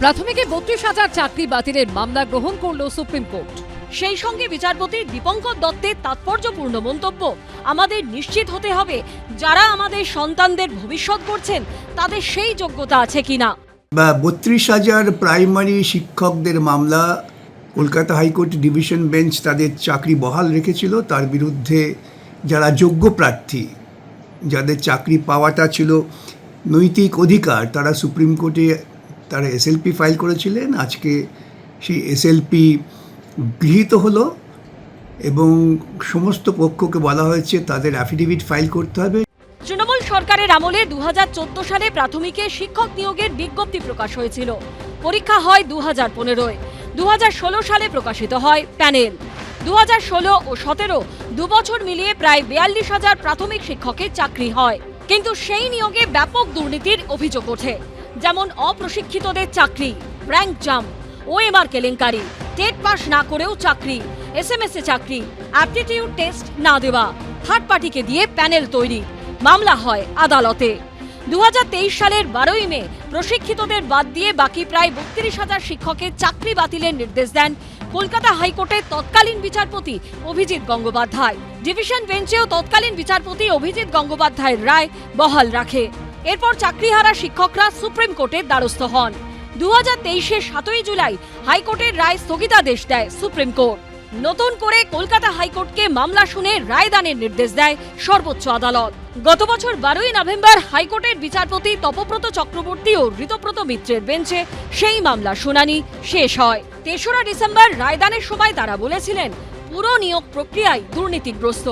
প্রাথমিকে ৩২,০০০ চাকরি বাতিলের মামলা গ্রহণ করল সুপ্রিম কোর্ট। সেই সঙ্গে বিচারপতি দীপঙ্কর দত্তের তাৎপর্যপূর্ণ মন্তব্য, আমাদের নিশ্চিত হতে হবে যারা আমাদের সন্তানদের ভবিষ্যৎ করছেন তাদের সেই যোগ্যতা আছে কিনা। ৩২,০০০ প্রাইমারি শিক্ষকদের মামলা কলকাতা হাইকোর্ট ডিভিশন বেঞ্চ তাদের চাকরি বহাল রেখেছিল। তার বিরুদ্ধে যারা যোগ্য প্রার্থী, যাদের চাকরি পাওয়াটা ছিল নৈতিক অধিকার, তারা সুপ্রিম কোর্টে তারা এসএলপি ফাইল করেছিলেন। আজকে সেই এসএলপি গৃহীত হলো এবং সমস্ত পক্ষকে বলা হয়েছে তাদের অ্যাফিডেভিট ফাইল করতে হবে। তৃণমূল সরকারের আমলে ২০১৪ সালে প্রাথমিকে শিক্ষক নিয়োগের বিজ্ঞপ্তি প্রকাশ হয়েছিল। পরীক্ষা হয় ২০১৫-য়। ২০১৬ সালে প্রকাশিত হয় প্যানেল। ২০১৬ ও ২০১৭ দুবছর মিলিয়ে প্রায় ৪২,০০০ প্রাথমিক শিক্ষকের চাকরি হয়। কিন্তু সেই নিয়োগে ব্যাপক দুর্নীতির অভিযোগ ওঠে, যেমন অপ্রশিক্ষিতদের চাকরি, র্যাঙ্ক জাম্প, ওএমআর কেলেঙ্কারি, টেট পাস না করেও চাকরি, এসএমএসে চাকরি, অ্যাপটিটিউড টেস্ট না দেওয়া, থার্ড পার্টিকে দিয়ে প্যানেল তৈরি। মামলা হয় আদালতে। ২০২৩ সালের ১২ই মে প্রশিক্ষিতদের বাদ দিয়ে বাকি প্রায় ৩২,০০০ শিক্ষকের চাকরি বাতিলের নির্দেশ দেন কলকাতা হাইকোর্টের তৎকালীন বিচারপতি অভিজিৎ গঙ্গোপাধ্যায়। ডিভিশন বেঞ্চেও তৎকালীন বিচারপতি অভিজিৎ গঙ্গোপাধ্যায়ের রায় বহাল রাখে। এরপর চাকরিহারা শিক্ষকরা সুপ্রিম কোর্টের দ্বারস্থ হন। ২০২৩-এর ৭ই জুলাই হাইকোর্টের রায় স্থগিতাদেশ দেয় সুপ্রিম কোর্ট। নতুন করে কলকাতা হাইকোর্টকে মামলা শুনে রায়দানের নির্দেশ দেয় সর্বোচ্চ আদালত। গত বছর ১২ই নভেম্বর হাইকোর্টের বিচারপতি তপব্রত চক্রবর্তী ও ঋতব্রত মিত্রের বেঞ্চে সেই মামলা শুনানি শেষ হয়। ৩রা ডিসেম্বর রায়দানের সময় তারা বলেছিলেন, পুরো নিয়োগ প্রক্রিয়ায় দুর্নীতিগ্রস্ত।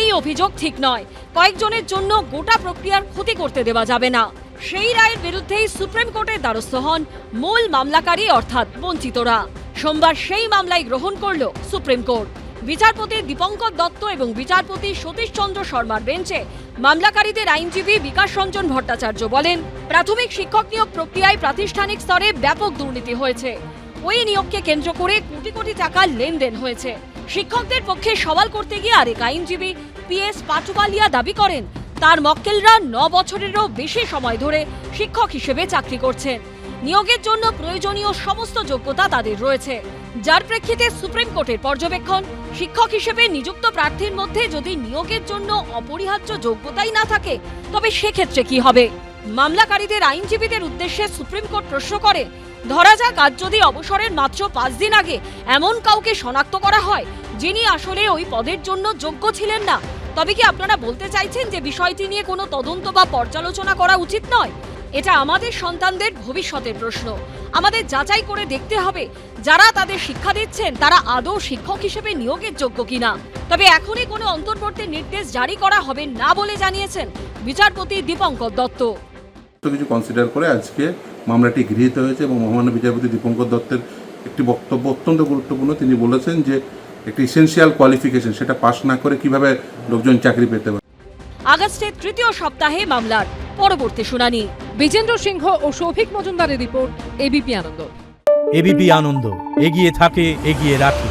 এই অভিযোগ ঠিক নয়। কয়েকজনের জন্য গোটা প্রক্রিয়ার ক্ষতি করতে দেওয়া যাবে না। সেই রায়ের বিরুদ্ধেই সুপ্রিম কোর্টের দ্বারস্থ হন মূল মামলাকারী অর্থাৎ বঞ্চিতরা। সোমবার সেই মামলাই গ্রহণ করল সুপ্রিম কোর্ট। বিচারপতি দীপঙ্কর দত্ত এবং বিচারপতি সতীশ চন্দ্র শর্মার বেঞ্চে মামলাকারীদের আইনজীবী বিকাশ রঞ্জন ভট্টাচার্য বলেন, প্রাথমিক শিক্ষক নিয়োগ প্রক্রিয়ায় প্রাতিষ্ঠানিক স্তরে ব্যাপক দুর্নীতি হয়েছে। ওই নিয়োগকে কেন্দ্র করে কোটি কোটি টাকার লেনদেন হয়েছে। শিক্ষকদের পক্ষে সওয়াল করতে গিয়ে আরেক আইনজীবী পিএস পাটুপালিয়া দাবি করেন, তার মক্কেলরা ৯ বছরেরও বেশি সময় ধরে শিক্ষক হিসেবে চাকরি করছেন। নিয়োগের জন্য প্রয়োজনীয় সমস্ত যোগ্যতা তাদের রয়েছে, যার প্রেক্ষিতে সুপ্রিম কোর্টের পর্যবেক্ষণ, শিক্ষক হিসেবে নিযুক্ত প্রার্থীর মধ্যে যদি নিয়োগের জন্য অপরিহার্য যোগ্যতাই না থাকে তবে সেক্ষেত্রে কি হবে। মামলাকারীদের আইনজীবীদের উদ্দেশ্যে সুপ্রিম কোর্ট প্রশ্ন করে, ধরা যাক আজ যদি অবসরের মাত্র ৫ দিন আগে এমন কাউকে শনাক্ত করা হয় যিনি আসলে ওই পদের জন্য যোগ্য ছিলেন না, তবে কি আপনারা বলতে চাইছেন যে বিষয়টি নিয়ে কোনো তদন্ত বা পর্যালোচনা করা উচিত নয়? এটা আমাদের সন্তানদের ভবিষ্যতের প্রশ্ন। আমাদের যাচাই করে দেখতে হবে যারা তাদের শিক্ষা দিচ্ছেন তারা আদৌ শিক্ষক হিসেবে নিয়োগের যোগ্য কিনা। তবে এখনই কোনো অন্তর্বর্তী নির্দেশ জারি করা হবে না বলে জানিয়েছেন বিচারপতি দীপঙ্কর দত্ত। কিছু কনসিডার করে আজকে মামলাটি গৃহীত হয়েছে এবং মহামান্য বিচারপতি দীপঙ্কর দত্তের একটি বক্তব্য অত্যন্ত গুরুত্বপূর্ণ। তিনি বলেছেন যে একটি এসেনশিয়াল কোয়ালিফিকেশন, সেটা পাস না করে কিভাবে লোকজন চাকরি পেতে পারে। আগস্টের ৩য় সপ্তাহে মামলার পরবর্তী শুনানি। বিজেন্দ্র সিংহ ও সৌভিক মজুমদারের রিপোর্ট, এবিপি আনন্দ। এবিপি আনন্দ, এগিয়ে থাকে, এগিয়ে রাখে।